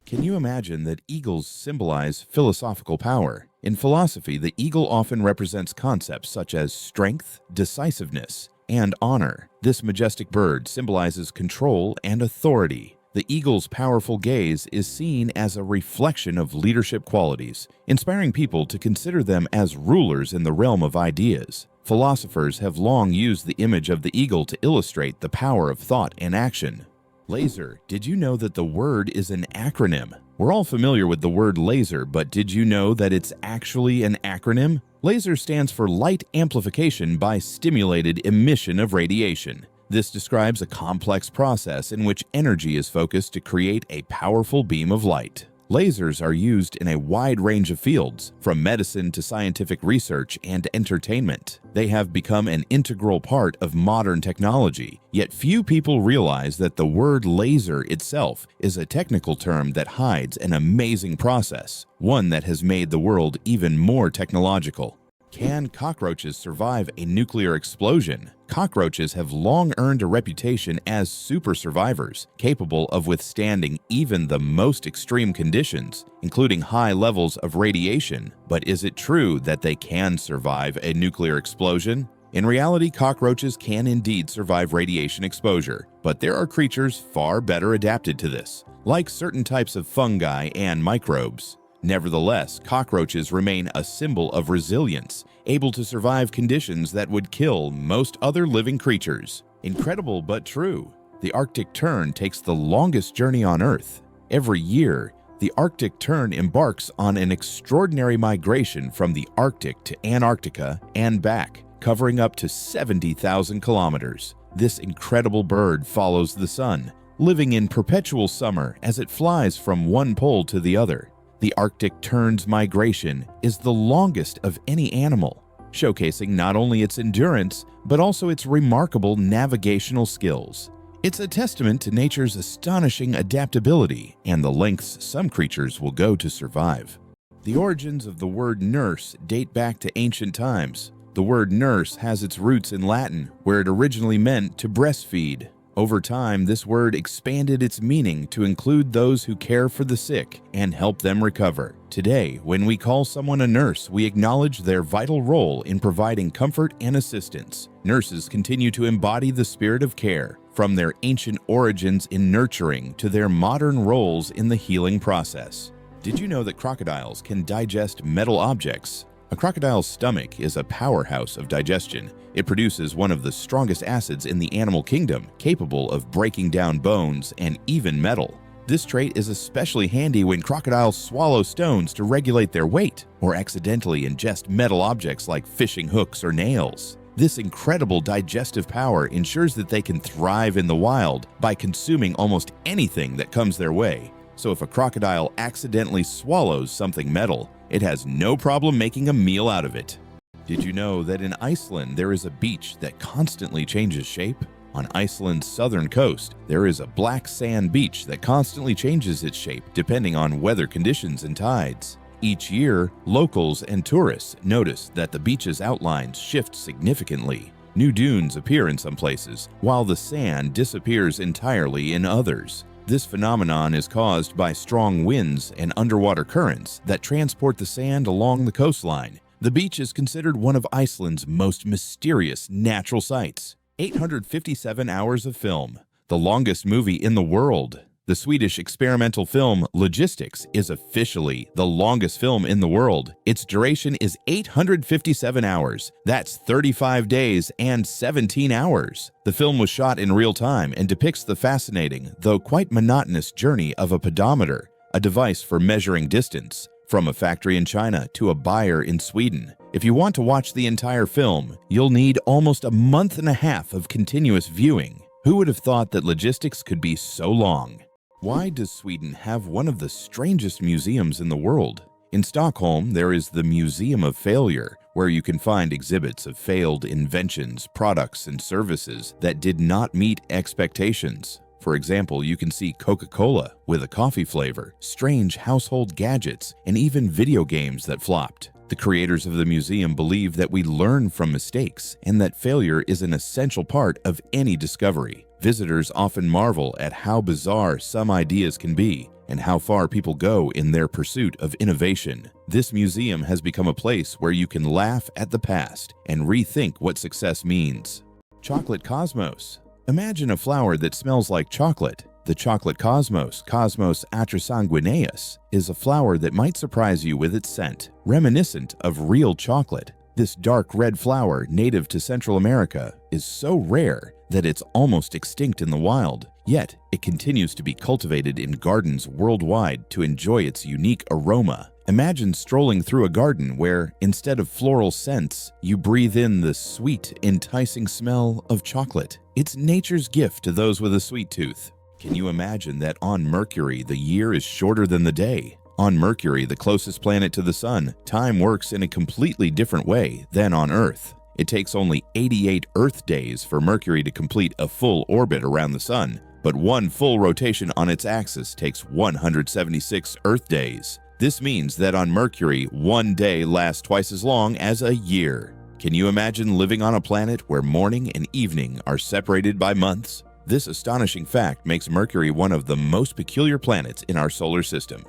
Can you imagine that eagles symbolize philosophical power? In philosophy, the eagle often represents concepts such as strength, decisiveness, and honor. This majestic bird symbolizes control and authority. The eagle's powerful gaze is seen as a reflection of leadership qualities, inspiring people to consider them as rulers in the realm of ideas. Philosophers have long used the image of the eagle to illustrate the power of thought and action. Laser. Did you know that the word is an acronym? We're all familiar with the word laser, but did you know that it's actually an acronym? Laser stands for Light Amplification by Stimulated Emission of Radiation. This describes a complex process in which energy is focused to create a powerful beam of light. Lasers are used in a wide range of fields, from medicine to scientific research and entertainment. They have become an integral part of modern technology, yet few people realize that the word laser itself is a technical term that hides an amazing process, one that has made the world even more technological. Can cockroaches survive a nuclear explosion? Cockroaches have long earned a reputation as super survivors, capable of withstanding even the most extreme conditions, including high levels of radiation. But is it true that they can survive a nuclear explosion? In reality, cockroaches can indeed survive radiation exposure, but there are creatures far better adapted to this, like certain types of fungi and microbes. Nevertheless, cockroaches remain a symbol of resilience, able to survive conditions that would kill most other living creatures. Incredible but true. The Arctic tern takes the longest journey on Earth. Every year, the Arctic tern embarks on an extraordinary migration from the Arctic to Antarctica and back, covering up to 70,000 kilometers. This incredible bird follows the sun, living in perpetual summer as it flies from one pole to the other. The Arctic tern's migration is the longest of any animal, showcasing not only its endurance, but also its remarkable navigational skills. It's a testament to nature's astonishing adaptability and the lengths some creatures will go to survive. The origins of the word nurse date back to ancient times. The word nurse has its roots in Latin, where it originally meant to breastfeed. Over time, this word expanded its meaning to include those who care for the sick and help them recover. Today, when we call someone a nurse, we acknowledge their vital role in providing comfort and assistance. Nurses continue to embody the spirit of care, from their ancient origins in nurturing to their modern roles in the healing process. Did you know that crocodiles can digest metal objects? A crocodile's stomach is a powerhouse of digestion. It produces one of the strongest acids in the animal kingdom, capable of breaking down bones and even metal. This trait is especially handy when crocodiles swallow stones to regulate their weight, or accidentally ingest metal objects like fishing hooks or nails. This incredible digestive power ensures that they can thrive in the wild by consuming almost anything that comes their way. So if a crocodile accidentally swallows something metal, it has no problem making a meal out of it. Did you know that in Iceland there is a beach that constantly changes shape? On Iceland's southern coast, there is a black sand beach that constantly changes its shape depending on weather conditions and tides. Each year, locals and tourists notice that the beach's outlines shift significantly. New dunes appear in some places, while the sand disappears entirely in others. This phenomenon is caused by strong winds and underwater currents that transport the sand along the coastline. The beach is considered one of Iceland's most mysterious natural sights. 857 hours of film, the longest movie in the world. The Swedish experimental film Logistics is officially the longest film in the world. Its duration is 857 hours. That's 35 days and 17 hours. The film was shot in real time and depicts the fascinating, though quite monotonous journey of a pedometer, a device for measuring distance, from a factory in China to a buyer in Sweden. If you want to watch the entire film, you'll need almost a month and a half of continuous viewing. Who would have thought that logistics could be so long? Why does Sweden have one of the strangest museums in the world? In Stockholm, there is the Museum of Failure, where you can find exhibits of failed inventions, products, and services that did not meet expectations. For example, you can see Coca-Cola with a coffee flavor, strange household gadgets, and even video games that flopped. The creators of the museum believe that we learn from mistakes and that failure is an essential part of any discovery. Visitors often marvel at how bizarre some ideas can be, and how far people go in their pursuit of innovation. This museum has become a place where you can laugh at the past and rethink what success means. Chocolate cosmos. Imagine a flower that smells like chocolate. The chocolate cosmos, Cosmos atrasanguineus, is a flower that might surprise you with its scent, reminiscent of real chocolate. This dark red flower, native to Central America, is so rare that it's almost extinct in the wild, yet it continues to be cultivated in gardens worldwide to enjoy its unique aroma. Imagine strolling through a garden where, instead of floral scents, you breathe in the sweet, enticing smell of chocolate. It's nature's gift to those with a sweet tooth. Can you imagine that on Mercury, the year is shorter than the day? On Mercury, the closest planet to the Sun, time works in a completely different way than on Earth. It takes only 88 Earth days for Mercury to complete a full orbit around the Sun, but one full rotation on its axis takes 176 Earth days. This means that on Mercury, one day lasts twice as long as a year. Can you imagine living on a planet where morning and evening are separated by months? This astonishing fact makes Mercury one of the most peculiar planets in our solar system.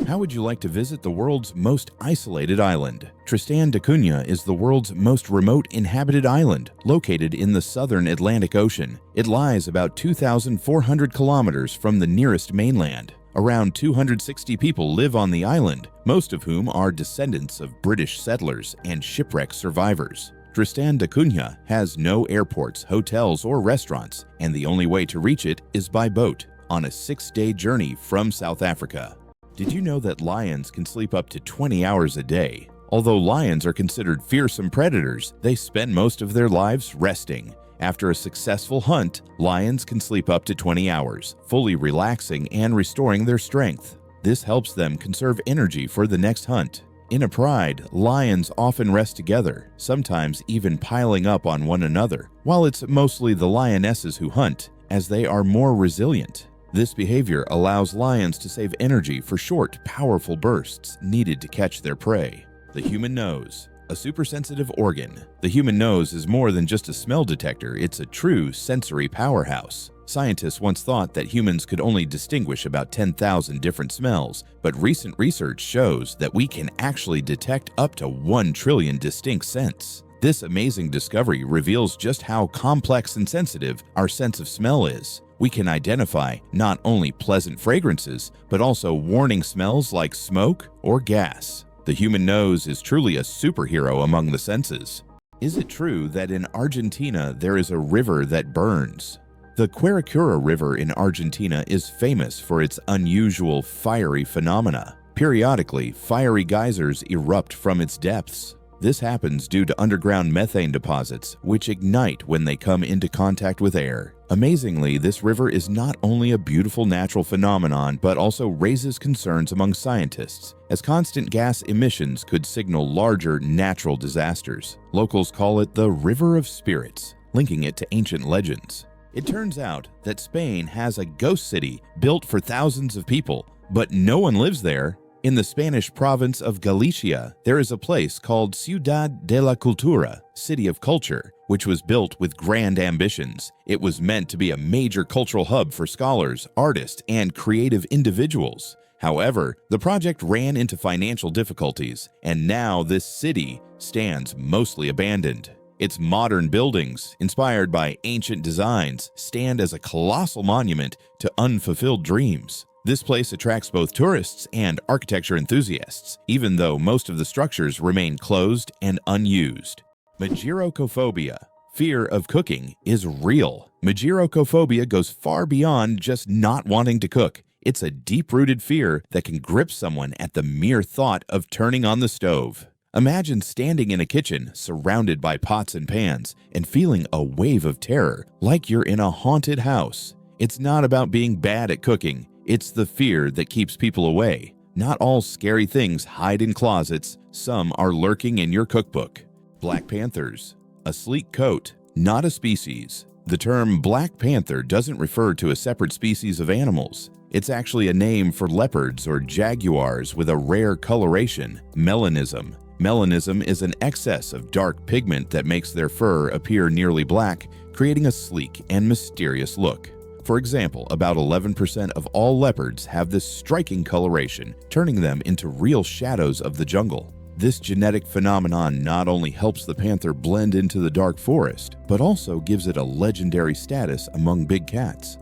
How would you like to visit the world's most isolated island? Tristan da Cunha is the world's most remote inhabited island, located in the southern Atlantic Ocean. It lies about 2,400 kilometers from the nearest mainland. Around 260 people live on the island, most of whom are descendants of British settlers and shipwreck survivors. Tristan da Cunha has no airports, hotels, or restaurants, and the only way to reach it is by boat, on a 6-day journey from South Africa. Did you know that lions can sleep up to 20 hours a day? Although lions are considered fearsome predators, they spend most of their lives resting. After a successful hunt, lions can sleep up to 20 hours, fully relaxing and restoring their strength. This helps them conserve energy for the next hunt. In a pride, lions often rest together, sometimes even piling up on one another, while it's mostly the lionesses who hunt, as they are more resilient. This behavior allows lions to save energy for short, powerful bursts needed to catch their prey. The human nose, a supersensitive organ. The human nose is more than just a smell detector, it's a true sensory powerhouse. Scientists once thought that humans could only distinguish about 10,000 different smells, but recent research shows that we can actually detect up to 1 trillion distinct scents. This amazing discovery reveals just how complex and sensitive our sense of smell is. We can identify not only pleasant fragrances, but also warning smells like smoke or gas. The human nose is truly a superhero among the senses. Is it true that in Argentina there is a river that burns? The Mageirocophobia River in Argentina is famous for its unusual fiery phenomena. Periodically, fiery geysers erupt from its depths. This happens due to underground methane deposits, which ignite when they come into contact with air. Amazingly, this river is not only a beautiful natural phenomenon, but also raises concerns among scientists, as constant gas emissions could signal larger natural disasters. Locals call it the River of Spirits, linking it to ancient legends. It turns out that Spain has a ghost city built for thousands of people, but no one lives there. In the Spanish province of Galicia, there is a place called Ciudad de la Cultura, City of Culture, which was built with grand ambitions. It was meant to be a major cultural hub for scholars, artists, and creative individuals. However, the project ran into financial difficulties, and now this city stands mostly abandoned. Its modern buildings, inspired by ancient designs, stand as a colossal monument to unfulfilled dreams. This place attracts both tourists and architecture enthusiasts, even though most of the structures remain closed and unused. Mageirocophobia, fear of cooking, is real. Mageirocophobia goes far beyond just not wanting to cook. It's a deep-rooted fear that can grip someone at the mere thought of turning on the stove. Imagine standing in a kitchen surrounded by pots and pans and feeling a wave of terror, like you're in a haunted house. It's not about being bad at cooking. It's the fear that keeps people away. Not all scary things hide in closets. Some are lurking in your cookbook. Black panthers, a sleek coat, not a species. The term Black Panther doesn't refer to a separate species of animals. It's actually a name for leopards or jaguars with a rare coloration, melanism. Melanism is an excess of dark pigment that makes their fur appear nearly black, creating a sleek and mysterious look. For example, about 11% of all leopards have this striking coloration, turning them into real shadows of the jungle. This genetic phenomenon not only helps the panther blend into the dark forest, but also gives it a legendary status among big cats.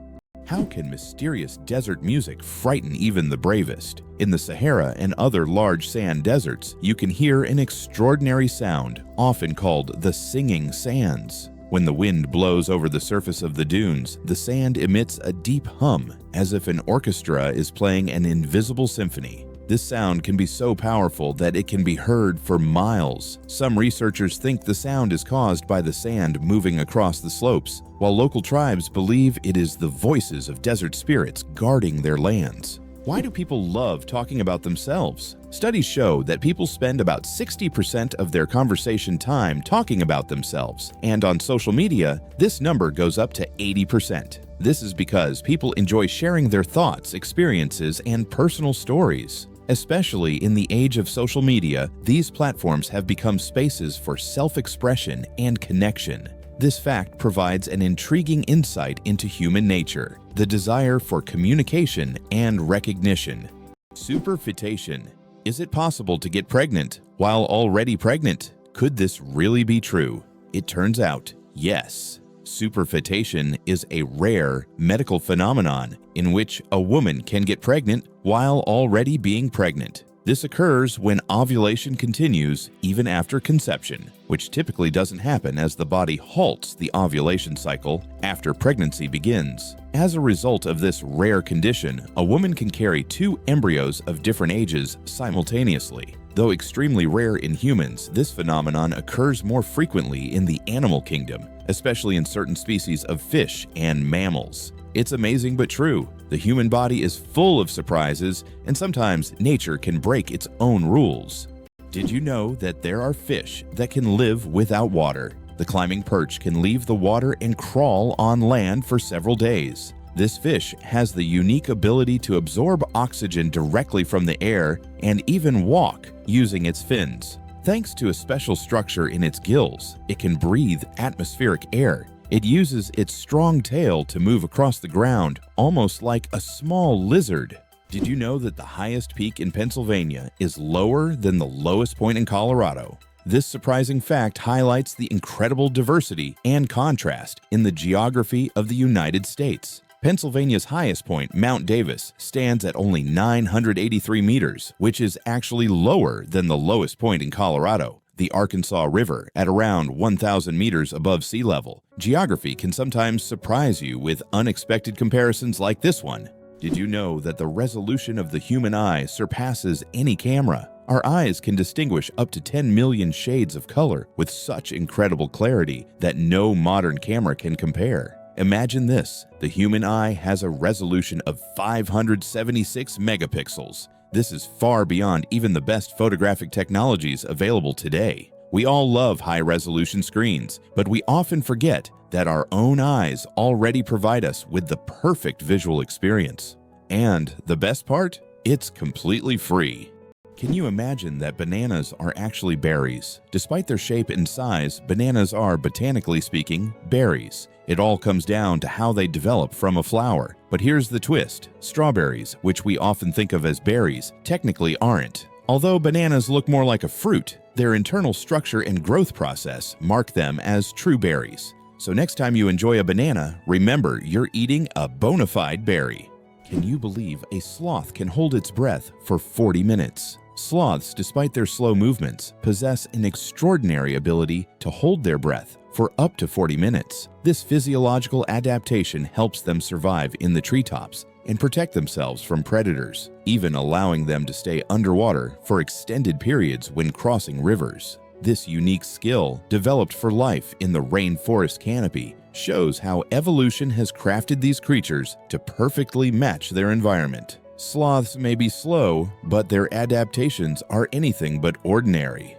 How can mysterious desert music frighten even the bravest? In the Sahara and other large sand deserts, you can hear an extraordinary sound, often called the singing sands. When the wind blows over the surface of the dunes, the sand emits a deep hum, as if an orchestra is playing an invisible symphony. This sound can be so powerful that it can be heard for miles. Some researchers think the sound is caused by the sand moving across the slopes, while local tribes believe it is the voices of desert spirits guarding their lands. Why do people love talking about themselves? Studies show that people spend about 60% of their conversation time talking about themselves, and on social media, this number goes up to 80%. This is because people enjoy sharing their thoughts, experiences, and personal stories. Especially in the age of social media, these platforms have become spaces for self-expression and connection. This fact provides an intriguing insight into human nature, the desire for communication and recognition. Superfetation. Is it possible to get pregnant while already pregnant? Could this really be true? It turns out, yes. Superfetation is a rare medical phenomenon in which a woman can get pregnant while already being pregnant. This occurs when ovulation continues even after conception, which typically doesn't happen as the body halts the ovulation cycle after pregnancy begins. As a result of this rare condition, a woman can carry 2 embryos of different ages simultaneously. Though extremely rare in humans, this phenomenon occurs more frequently in the animal kingdom, especially in certain species of fish and mammals. It's amazing but true. The human body is full of surprises, and sometimes nature can break its own rules. Did you know that there are fish that can live without water? The climbing perch can leave the water and crawl on land for several days. This fish has the unique ability to absorb oxygen directly from the air and even walk using its fins. Thanks to a special structure in its gills, it can breathe atmospheric air. It uses its strong tail to move across the ground, almost like a small lizard. Did you know that the highest peak in Pennsylvania is lower than the lowest point in Colorado? This surprising fact highlights the incredible diversity and contrast in the geography of the United States. Pennsylvania's highest point, Mount Davis, stands at only 983 meters, which is actually lower than the lowest point in Colorado, the Arkansas River, at around 1,000 meters above sea level. Geography can sometimes surprise you with unexpected comparisons like this one. Did you know that the resolution of the human eye surpasses any camera? Our eyes can distinguish up to 10 million shades of color with such incredible clarity that no modern camera can compare. Imagine this, the human eye has a resolution of 576 megapixels. This is far beyond even the best photographic technologies available today. We all love high-resolution screens, but we often forget that our own eyes already provide us with the perfect visual experience. And the best part? It's completely free. Can you imagine that bananas are actually berries? Despite their shape and size, bananas are, botanically speaking, berries. It all comes down to how they develop from a flower. But here's the twist. Strawberries, which we often think of as berries, technically aren't. Although bananas look more like a fruit, their internal structure and growth process mark them as true berries. So next time you enjoy a banana, remember you're eating a bona fide berry. Can you believe a sloth can hold its breath for 40 minutes? Sloths, despite their slow movements, possess an extraordinary ability to hold their breath for up to 40 minutes. This physiological adaptation helps them survive in the treetops and protect themselves from predators, even allowing them to stay underwater for extended periods when crossing rivers. This unique skill, developed for life in the rainforest canopy, shows how evolution has crafted these creatures to perfectly match their environment. Sloths may be slow, but their adaptations are anything but ordinary.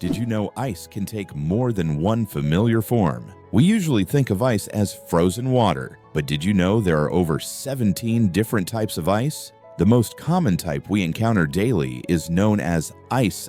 Did you know ice can take more than one familiar form? We usually think of ice as frozen water, but did you know there are over 17 different types of ice? The most common type we encounter daily is known as ice.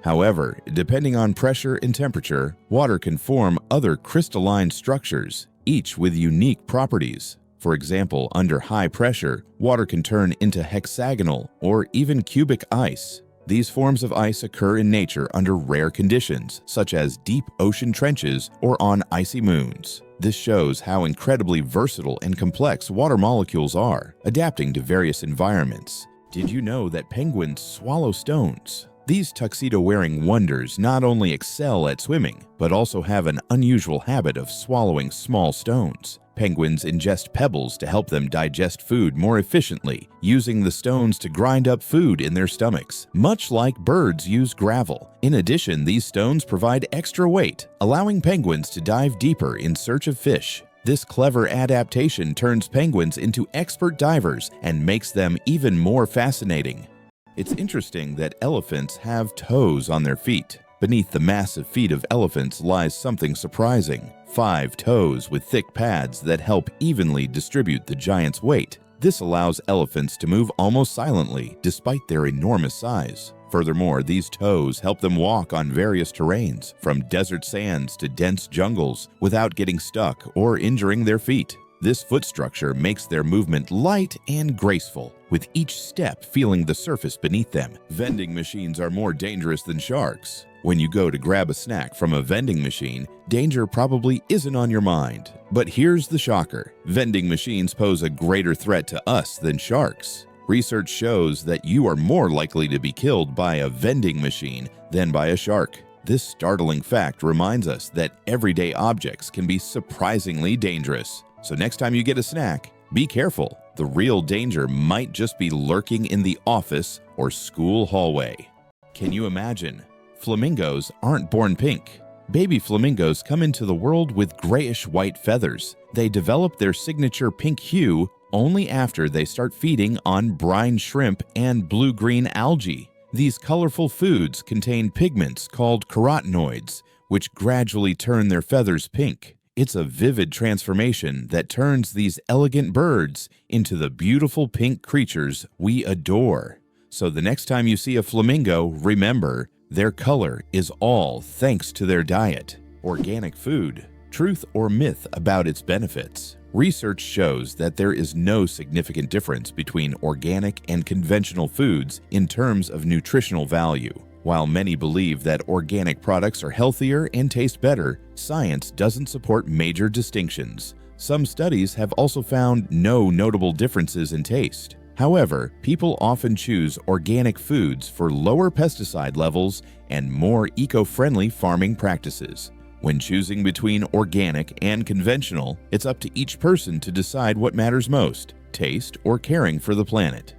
However, depending on pressure and temperature, water can form other crystalline structures, each with unique properties. For example, under high pressure, water can turn into hexagonal or even cubic ice. These forms of ice occur in nature under rare conditions, such as deep ocean trenches or on icy moons. This shows how incredibly versatile and complex water molecules are, adapting to various environments. Did you know that penguins swallow stones? These tuxedo-wearing wonders not only excel at swimming, but also have an unusual habit of swallowing small stones. Penguins ingest pebbles to help them digest food more efficiently, using the stones to grind up food in their stomachs, much like birds use gravel. In addition, these stones provide extra weight, allowing penguins to dive deeper in search of fish. This clever adaptation turns penguins into expert divers and makes them even more fascinating. It's interesting that elephants have toes on their feet. Beneath the massive feet of elephants lies something surprising: 5 toes with thick pads that help evenly distribute the giant's weight. This allows elephants to move almost silently despite their enormous size. Furthermore, these toes help them walk on various terrains, from desert sands to dense jungles, without getting stuck or injuring their feet. This foot structure makes their movement light and graceful, with each step feeling the surface beneath them. Vending machines are more dangerous than sharks. When you go to grab a snack from a vending machine, danger probably isn't on your mind. But here's the shocker: vending machines pose a greater threat to us than sharks. Research shows that you are more likely to be killed by a vending machine than by a shark. This startling fact reminds us that everyday objects can be surprisingly dangerous. So next time you get a snack, be careful. The real danger might just be lurking in the office or school hallway. Can you imagine? Flamingos aren't born pink. Baby flamingos come into the world with grayish-white feathers. They develop their signature pink hue only after they start feeding on brine shrimp and blue-green algae. These colorful foods contain pigments called carotenoids, which gradually turn their feathers pink. It's a vivid transformation that turns these elegant birds into the beautiful pink creatures we adore. So the next time you see a flamingo, remember, their color is all thanks to their diet. Organic food. Truth or myth about its benefits? Research shows that there is no significant difference between organic and conventional foods in terms of nutritional value. While many believe that organic products are healthier and taste better, science doesn't support major distinctions. Some studies have also found no notable differences in taste. However, people often choose organic foods for lower pesticide levels and more eco-friendly farming practices. When choosing between organic and conventional, it's up to each person to decide what matters most: taste or caring for the planet.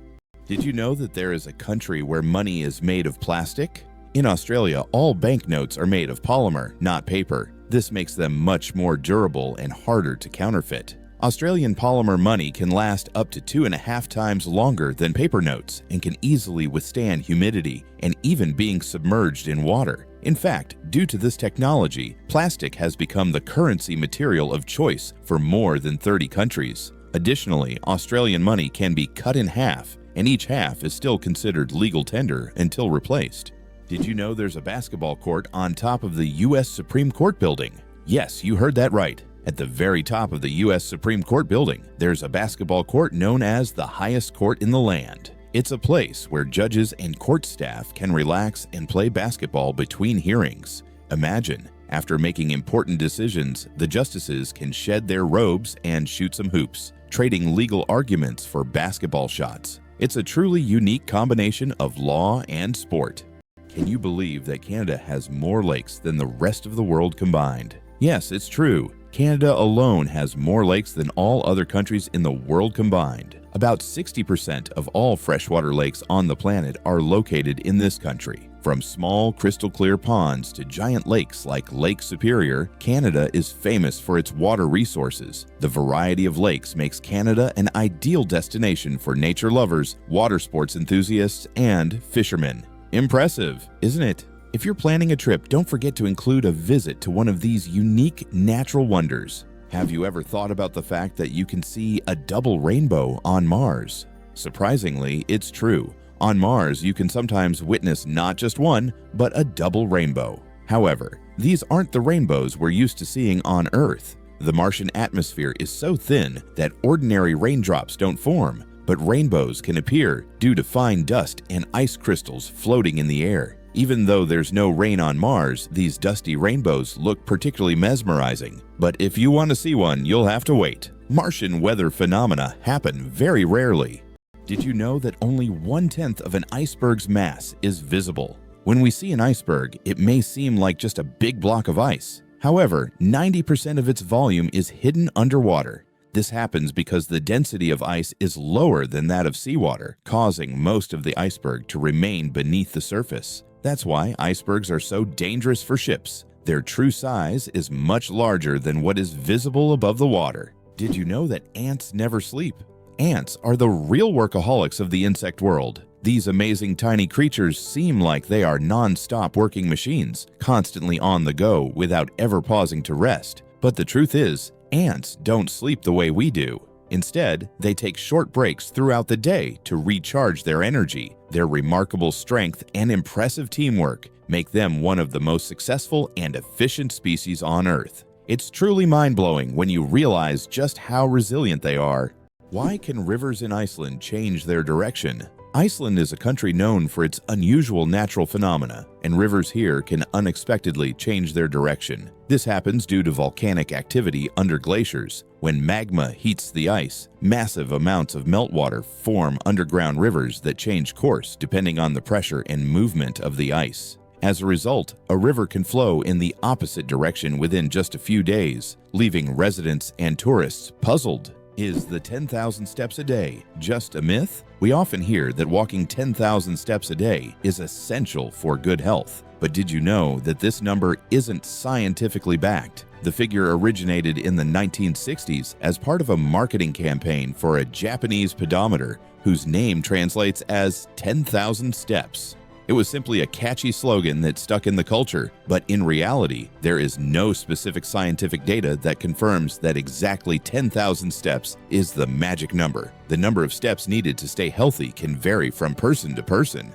Did you know that there is a country where money is made of plastic? In Australia, all banknotes are made of polymer, not paper. This makes them much more durable and harder to counterfeit. Australian polymer money can last up to 2.5 times longer than paper notes and can easily withstand humidity and even being submerged in water. In fact, due to this technology, plastic has become the currency material of choice for more than 30 countries. Additionally, Australian money can be cut in half, and each half is still considered legal tender until replaced. Did you know there's a basketball court on top of the U.S. Supreme Court building? Yes, you heard that right. At the very top of the U.S. Supreme Court building, there's a basketball court known as the highest court in the land. It's a place where judges and court staff can relax and play basketball between hearings. Imagine, after making important decisions, the justices can shed their robes and shoot some hoops, trading legal arguments for basketball shots. It's a truly unique combination of law and sport. Can you believe that Canada has more lakes than the rest of the world combined? Yes, it's true. Canada alone has more lakes than all other countries in the world combined. About 60% of all freshwater lakes on the planet are located in this country. From small, crystal-clear ponds to giant lakes like Lake Superior, Canada is famous for its water resources. The variety of lakes makes Canada an ideal destination for nature lovers, water sports enthusiasts, and fishermen. Impressive, isn't it? If you're planning a trip, don't forget to include a visit to one of these unique natural wonders. Have you ever thought about the fact that you can see a double rainbow on Mars? Surprisingly, it's true. On Mars, you can sometimes witness not just one, but a double rainbow. However, these aren't the rainbows we're used to seeing on Earth. The Martian atmosphere is so thin that ordinary raindrops don't form, but rainbows can appear due to fine dust and ice crystals floating in the air. Even though there's no rain on Mars, these dusty rainbows look particularly mesmerizing. But if you want to see one, you'll have to wait. Martian weather phenomena happen very rarely. Did you know that only 1/10 of an iceberg's mass is visible? When we see an iceberg, it may seem like just a big block of ice. However, 90% of its volume is hidden underwater. This happens because the density of ice is lower than that of seawater, causing most of the iceberg to remain beneath the surface. That's why icebergs are so dangerous for ships. Their true size is much larger than what is visible above the water. Did you know that ants never sleep? Ants are the real workaholics of the insect world. These amazing tiny creatures seem like they are non-stop working machines, constantly on the go without ever pausing to rest. But the truth is, ants don't sleep the way we do. Instead, they take short breaks throughout the day to recharge their energy. Their remarkable strength and impressive teamwork make them one of the most successful and efficient species on Earth. It's truly mind-blowing when you realize just how resilient they are. Why can rivers in Iceland change their direction? Iceland is a country known for its unusual natural phenomena, and rivers here can unexpectedly change their direction. This happens due to volcanic activity under glaciers. When magma heats the ice, massive amounts of meltwater form underground rivers that change course depending on the pressure and movement of the ice. As a result, a river can flow in the opposite direction within just a few days, leaving residents and tourists puzzled. Is the 10,000 steps a day just a myth? We often hear that walking 10,000 steps a day is essential for good health. But did you know that this number isn't scientifically backed? The figure originated in the 1960s as part of a marketing campaign for a Japanese pedometer whose name translates as 10,000 steps. It was simply a catchy slogan that stuck in the culture, but in reality, there is no specific scientific data that confirms that exactly 10,000 steps is the magic number. The number of steps needed to stay healthy can vary from person to person.